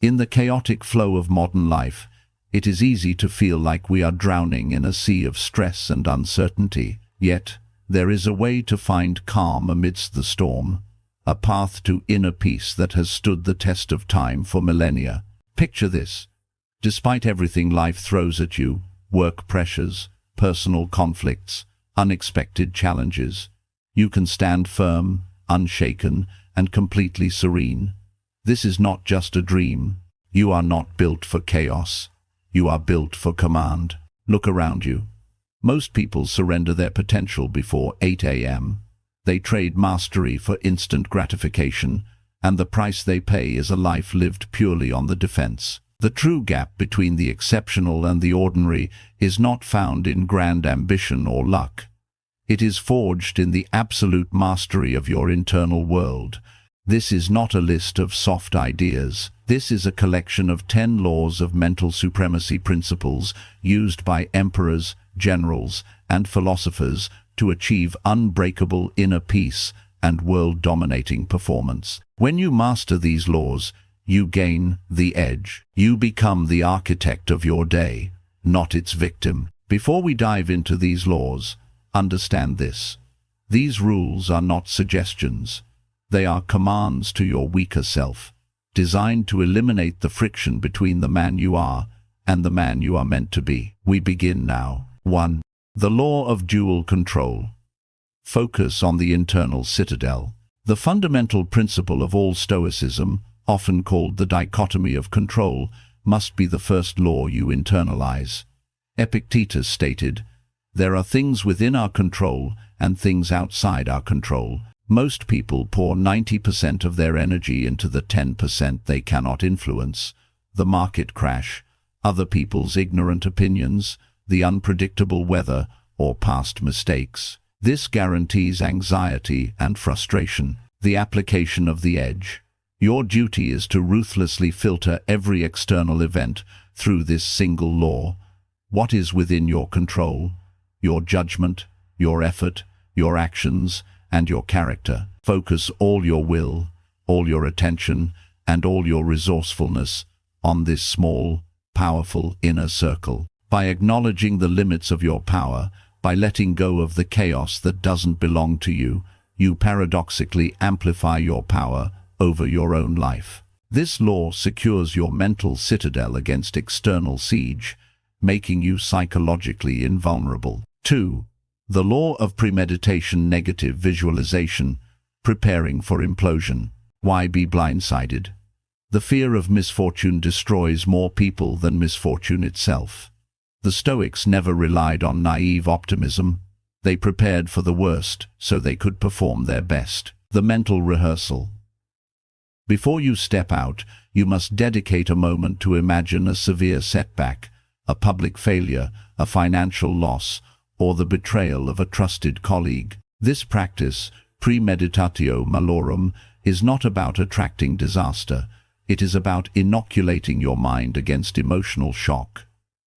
In the chaotic flow of modern life, it is easy to feel like we are drowning in a sea of stress and uncertainty. Yet, there is a way to find calm amidst the storm, a path to inner peace that has stood the test of time for millennia. Picture this. Despite everything life throws at you, work pressures, personal conflicts, unexpected challenges, you can stand firm, unshaken, and completely serene. This is not just a dream. You are not built for chaos. You are built for command. Look around you. Most people surrender their potential before 8 a.m. They trade mastery for instant gratification, and the price they pay is a life lived purely on the defense. The true gap between the exceptional and the ordinary is not found in grand ambition or luck. It is forged in the absolute mastery of your internal world. This is not a list of soft ideas. This is a collection of 10 laws of mental supremacy principles used by emperors, generals, and philosophers to achieve unbreakable inner peace and world-dominating performance. When you master these laws, you gain the edge. You become the architect of your day, not its victim. Before we dive into these laws, understand this. These rules are not suggestions. They are commands to your weaker self, designed to eliminate the friction between the man you are and the man you are meant to be. We begin now. 1. The law of dual control. Focus on the internal citadel. The fundamental principle of all Stoicism, often called the dichotomy of control, must be the first law you internalize. Epictetus stated, "There are things within our control and things outside our control." Most people pour 90% of their energy into the 10% they cannot influence: the market crash, other people's ignorant opinions, the unpredictable weather, or past mistakes. This guarantees anxiety and frustration. The application of the edge. Your duty is to ruthlessly filter every external event through this single law. What is within your control? Your judgment, your effort, your actions, and your character. Focus all your will, all your attention, and all your resourcefulness on this small, powerful inner circle. By acknowledging the limits of your power, by letting go of the chaos that doesn't belong to you, you paradoxically amplify your power over your own life. This law secures your mental citadel against external siege, making you psychologically invulnerable. 2. The law of premeditation, negative visualization, preparing for implosion. Why be blindsided? The fear of misfortune destroys more people than misfortune itself. The Stoics never relied on naive optimism. They prepared for the worst so they could perform their best. The mental rehearsal. Before you step out, you must dedicate a moment to imagine a severe setback, a public failure, a financial loss, or the betrayal of a trusted colleague. This practice, premeditatio malorum, is not about attracting disaster. It is about inoculating your mind against emotional shock.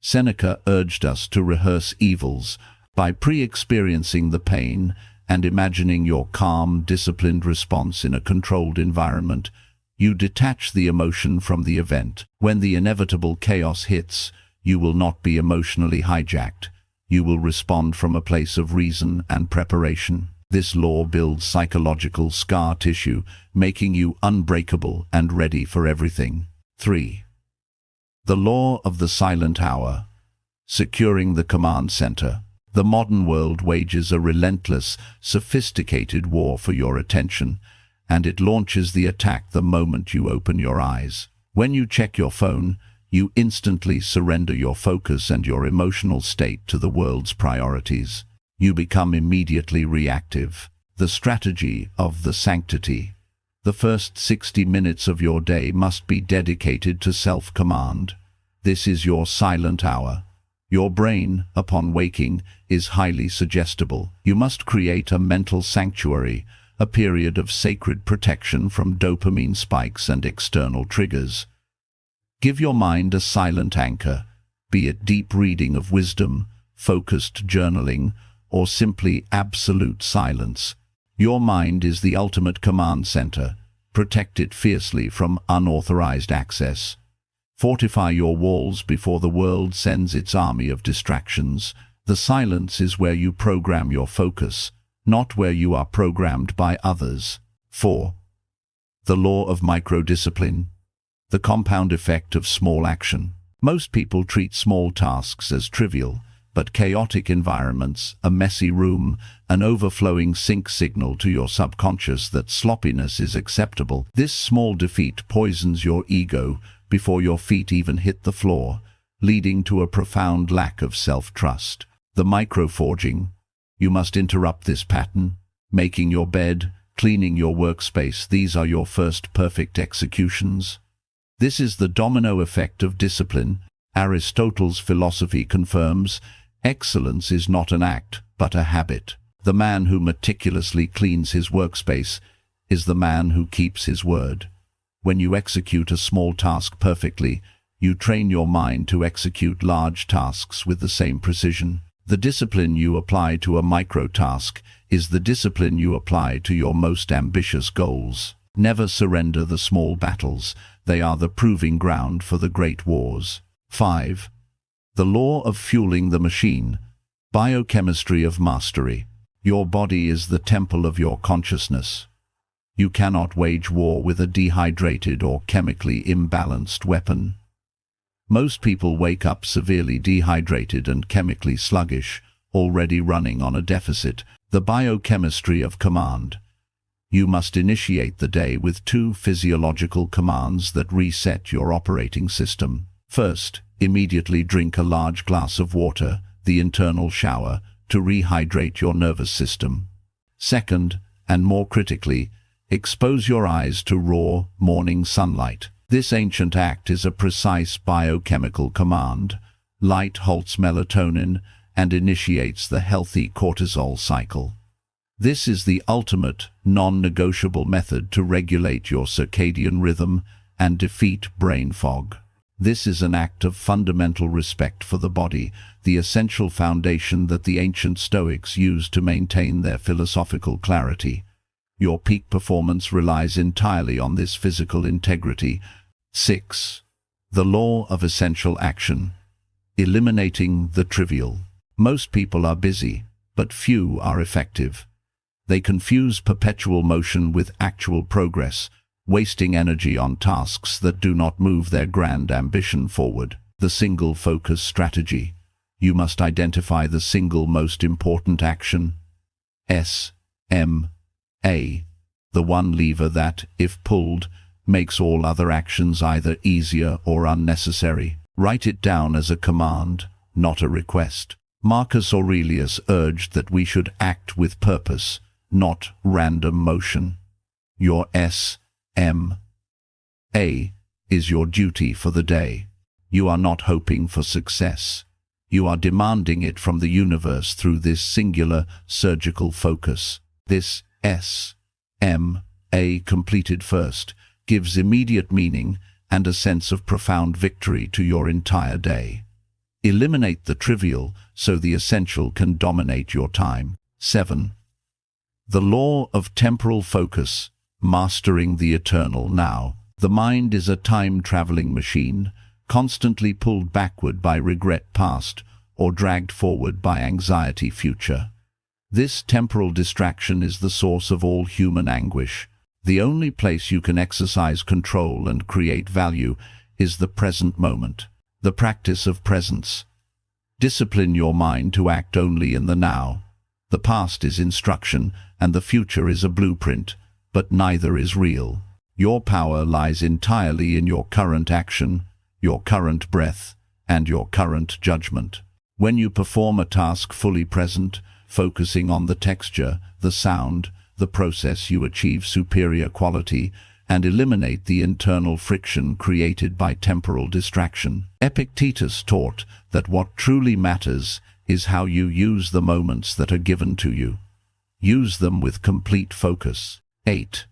Seneca urged us to rehearse evils by pre-experiencing the pain and imagining your calm, disciplined response in a controlled environment. You detach the emotion from the event. When the inevitable chaos hits, you will not be emotionally hijacked. You will respond from a place of reason and preparation. This law builds psychological scar tissue, making you unbreakable and ready for everything. 3. The law of the silent hour. Securing the command center. The modern world wages a relentless, sophisticated war for your attention, and it launches the attack the moment you open your eyes. When you check your phone, you instantly surrender your focus and your emotional state to the world's priorities. You become immediately reactive. The strategy of the sanctity. The first 60 minutes of your day must be dedicated to self-command. This is your silent hour. Your brain, upon waking, is highly suggestible. You must create a mental sanctuary, a period of sacred protection from dopamine spikes and external triggers. Give your mind a silent anchor, be it deep reading of wisdom, focused journaling, or simply absolute silence. Your mind is the ultimate command center, Protect it fiercely from unauthorized access. Fortify your walls before the world sends its army of distractions. The silence is where you program your focus, not where you are programmed by others. 4. The law of microdiscipline. The compound effect of small action. Most people treat small tasks as trivial, but chaotic environments, a messy room, an overflowing sync signal to your subconscious that sloppiness is acceptable. This small defeat poisons your ego before your feet even hit the floor, leading to a profound lack of self-trust. The microforging. You must interrupt this pattern. Making your bed, cleaning your workspace, these are your first perfect executions. This is the domino effect of discipline. Aristotle's philosophy confirms, excellence is not an act, but a habit. The man who meticulously cleans his workspace is the man who keeps his word. When you execute a small task perfectly, you train your mind to execute large tasks with the same precision. The discipline you apply to a micro-task is the discipline you apply to your most ambitious goals. Never surrender the small battles. They are the proving ground for the great wars. 5. The law of fueling the machine. Biochemistry of mastery. Your body is the temple of your consciousness. You cannot wage war with a dehydrated or chemically imbalanced weapon. Most people wake up severely dehydrated and chemically sluggish, already running on a deficit. The biochemistry of command. You must initiate the day with 2 physiological commands that reset your operating system. First, immediately drink a large glass of water, the internal shower, to rehydrate your nervous system. Second, and more critically, expose your eyes to raw, morning sunlight. This ancient act is a precise biochemical command. Light halts melatonin and initiates the healthy cortisol cycle. This is the ultimate, non-negotiable method to regulate your circadian rhythm and defeat brain fog. This is an act of fundamental respect for the body, the essential foundation that the ancient Stoics used to maintain their philosophical clarity. Your peak performance relies entirely on this physical integrity. 6. The law of essential action. Eliminating the trivial. Most people are busy, but few are effective. They confuse perpetual motion with actual progress, wasting energy on tasks that do not move their grand ambition forward. The single focus strategy. You must identify the single most important action. S-M-A. The one lever that, if pulled, makes all other actions either easier or unnecessary. Write it down as a command, not a request. Marcus Aurelius urged that we should act with purpose, not random motion. Your S-M-A is your duty for the day. You are not hoping for success. You are demanding it from the universe through this singular surgical focus. This S-M-A completed first gives immediate meaning and a sense of profound victory to your entire day. Eliminate the trivial so the essential can dominate your time. 7. The law of temporal focus. Mastering the eternal now. The mind is a time-traveling machine, constantly pulled backward by regret past or dragged forward by anxiety future. This temporal distraction is the source of all human anguish. The only place you can exercise control and create value is the present moment. The practice of presence. Discipline your mind to act only in the now. The past is instruction and the future is a blueprint, but neither is real. Your power lies entirely in your current action, your current breath, and your current judgment. When you perform a task fully present, focusing on the texture, the sound, the process, you achieve superior quality and eliminate the internal friction created by temporal distraction. Epictetus taught that what truly matters is how you use the moments that are given to you. Use them with complete focus. 8.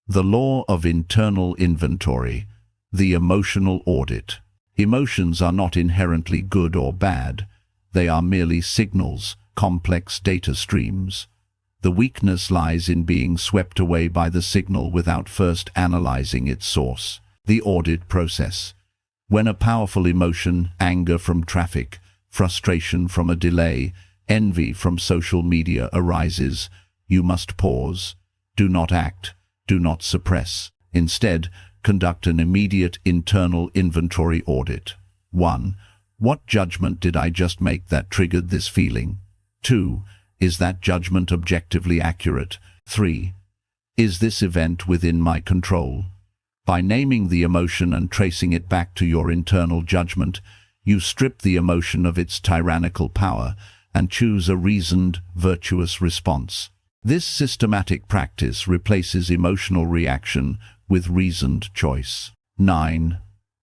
The law of internal inventory. The emotional audit. Emotions are not inherently good or bad. They are merely signals, complex data streams. The weakness lies in being swept away by the signal without first analyzing its source. The audit process. When a powerful emotion, anger from traffic, frustration from a delay, envy from social media arises, you must pause. Do not act. Do not suppress. Instead, conduct an immediate internal inventory audit. 1. What judgment did I just make that triggered this feeling? 2. Is that judgment objectively accurate? 3. Is this event within my control? By naming the emotion and tracing it back to your internal judgment, you strip the emotion of its tyrannical power and choose a reasoned, virtuous response. This systematic practice replaces emotional reaction with reasoned choice. 9.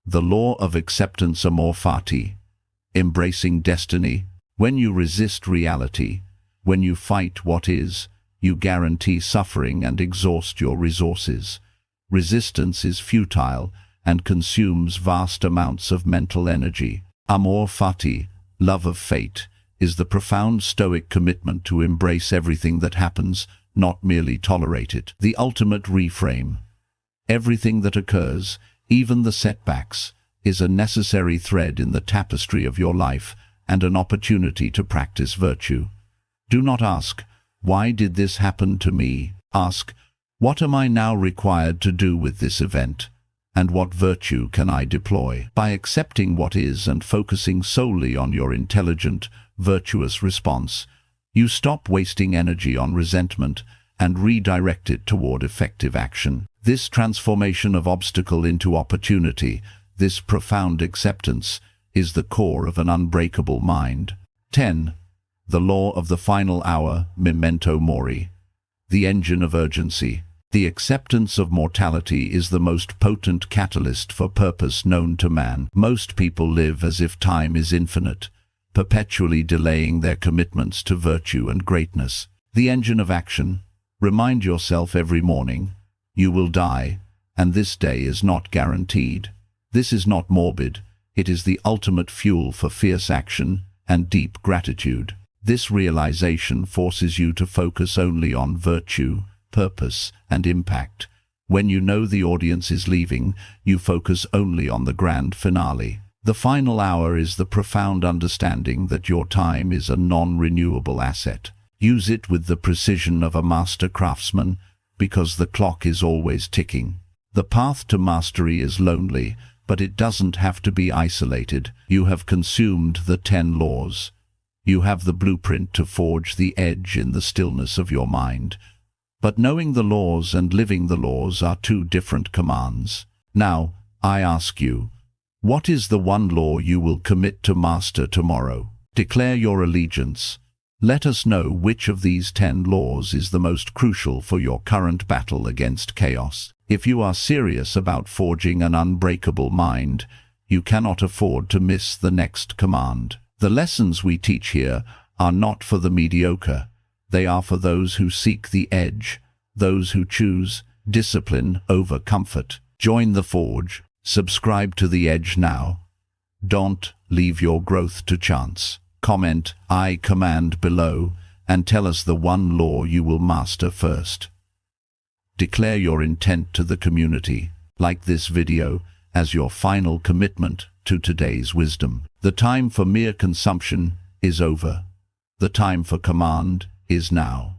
The law of acceptance amor fati. Embracing destiny. When you resist reality, when you fight what is, you guarantee suffering and exhaust your resources. Resistance is futile and consumes vast amounts of mental energy. Amor fati, love of fate, is the profound Stoic commitment to embrace everything that happens, not merely tolerate it. The ultimate reframe. Everything that occurs, even the setbacks, is a necessary thread in the tapestry of your life and an opportunity to practice virtue. Do not ask, "Why did this happen to me?" Ask, "What am I now required to do with this event? And what virtue can I deploy?" By accepting what is and focusing solely on your intelligent, virtuous response, you stop wasting energy on resentment and redirect it toward effective action. This transformation of obstacle into opportunity, this profound acceptance, is the core of an unbreakable mind. 10. The law of the final hour, memento mori. The engine of urgency. The acceptance of mortality is the most potent catalyst for purpose known to man. Most people live as if time is infinite, perpetually delaying their commitments to virtue and greatness. The engine of action. Remind yourself every morning, you will die, and this day is not guaranteed. This is not morbid, it is the ultimate fuel for fierce action and deep gratitude. This realization forces you to focus only on virtue, purpose, and impact. When you know the audience is leaving, you focus only on the grand finale. The final hour is the profound understanding that your time is a non-renewable asset. Use it with the precision of a master craftsman, because the clock is always ticking. The path to mastery is lonely, but it doesn't have to be isolated. You have consumed the 10 laws. You have the blueprint to forge the edge in the stillness of your mind. But knowing the laws and living the laws are two different commands. Now, I ask you, what is the one law you will commit to master tomorrow? Declare your allegiance. Let us know which of these 10 laws is the most crucial for your current battle against chaos. If you are serious about forging an unbreakable mind, you cannot afford to miss the next command. The lessons we teach here are not for the mediocre. They are for those who seek the edge, those who choose discipline over comfort. Join the forge. Subscribe to The Edge now. Don't leave your growth to chance. Comment "I command" below and tell us the one law you will master first. Declare your intent to the community. Like this video as your final commitment to today's wisdom. The time for mere consumption is over. The time for command is now.